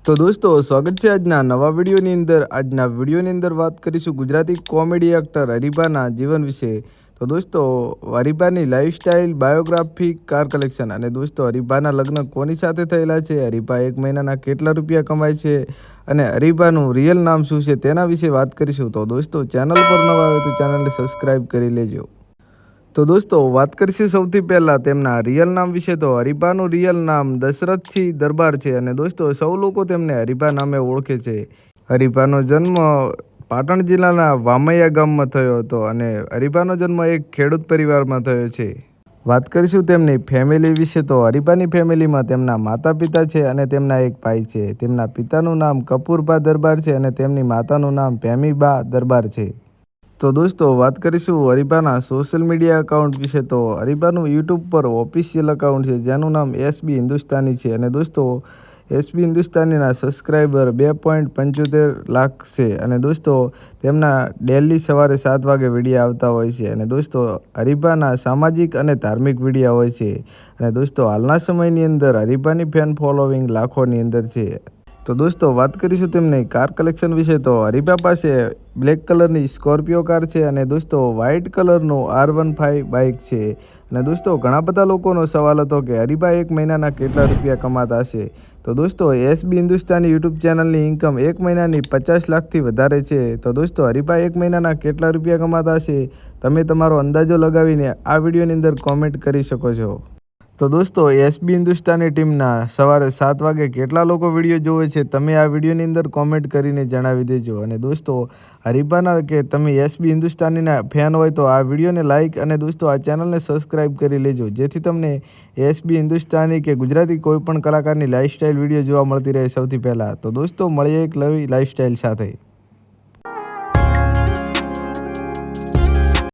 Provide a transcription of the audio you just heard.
તો દોસ્તો સ્વાગત છે આજના નવા વિડીયોની અંદર. આજના વિડીયોની અંદર વાત કરીશું ગુજરાતી કોમેડી એક્ટર હરીબાના જીવન વિશે. તો દોસ્તો હરીબાની લાઈફસ્ટાઈલ, બાયોગ્રાફી, કાર કલેક્શન અને દોસ્તો હરીબાના લગ્ન કોની સાથે થયેલા છે, હરીબા એક મહિનાના કેટલા રૂપિયા કમાય છે અને હરીબાનું રિયલ નામ શું છે તેના વિશે વાત કરીશું. તો દોસ્તો ચેનલ પર નવા આવે તો ચેનલને સબસ્ક્રાઈબ કરી લેજો. તો દોસ્તો વાત કરીશું સૌથી પહેલાં તેમના રિયલ નામ વિશે. તો હરીબાનું રિયલ નામ દશરથસિંહ દરબાર છે અને દોસ્તો સૌ લોકો તેમને હરીબા નામે ઓળખે છે. હરીબાનો જન્મ પાટણ જિલ્લાના વામૈયા ગામમાં થયો હતો અને હરીબાનો જન્મ એક ખેડૂત પરિવારમાં થયો છે. વાત કરીશું તેમની ફેમિલી વિશે. તો હરીબાની ફેમિલીમાં તેમના માતા પિતા છે અને તેમના એક ભાઈ છે. તેમના પિતાનું નામ કપૂરબા દરબાર છે અને તેમની માતાનું નામ ભેમીબા દરબાર છે. તો દોસ્તો વાત કરીશું હરીબાના સોશિયલ મીડિયા અકાઉન્ટ વિશે. તો હરીબાનું યુટ્યુબ પર ઓફિશિયલ અકાઉન્ટ છે જેનું નામ એસબી હિન્દુસ્તાની છે અને દોસ્તો એસબી હિન્દુસ્તાનીના સબસ્ક્રાઈબર 2.75 લાખ છે અને દોસ્તો તેમના ડેલી સવારે 7 વાગે વિડીયો આવતા હોય છે અને દોસ્તો હરીબાના સામાજિક અને ધાર્મિક વિડીયો હોય છે અને દોસ્તો હાલના સમયની અંદર હરીબાની ફેન ફોલોવિંગ લાખોની અંદર છે. તો દોસ્તો વાત કરીશું તેમની કાર કલેક્શન વિશે. તો હરીબા પાસે બ્લેક કલરની સ્કોર્પિયો કાર છે અને દોસ્તો વ્હાઇટ કલરનું R15 બાઇક છે અને દોસ્તો ઘણા બધા લોકોનો સવાલ હતો કે હરીબા એક મહિનાના કેટલા રૂપિયા કમાતા હશે. તો દોસ્તો એસબી હિન્દુસ્તાની યુટ્યુબ ચેનલની ઇન્કમ એક મહિનાની 50 લાખથી વધારે છે. તો દોસ્તો હરીબા એક મહિનાના કેટલા રૂપિયા કમાતા હશે તમે તમારો અંદાજો લગાવીને આ વિડીયોની અંદર કોમેન્ટ કરી શકો છો. તો દોસ્તો એસબી હિન્દુસ્તાની ટીમના સવારે 7 વાગે કેટલા લોકો વિડીયો જોવે છે તમે આ વિડીયોની અંદર કોમેન્ટ કરીને જણાવી દેજો. અને દોસ્તો હરીબાના કે તમે એસબી હિન્દુસ્તાનીના ફેન હોય તો આ વિડીયોને લાઇક અને દોસ્તો આ ચેનલને સબસ્ક્રાઈબ કરી લેજો જેથી તમને એસબી હિન્દુસ્તાની કે ગુજરાતી કોઈ પણ કલાકારની લાઈફસ્ટાઈલ વિડીયો જોવા મળતી રહે સૌથી પહેલાં. તો દોસ્તો મળીએ એક નવી લાઈફસ્ટાઈલ સાથે.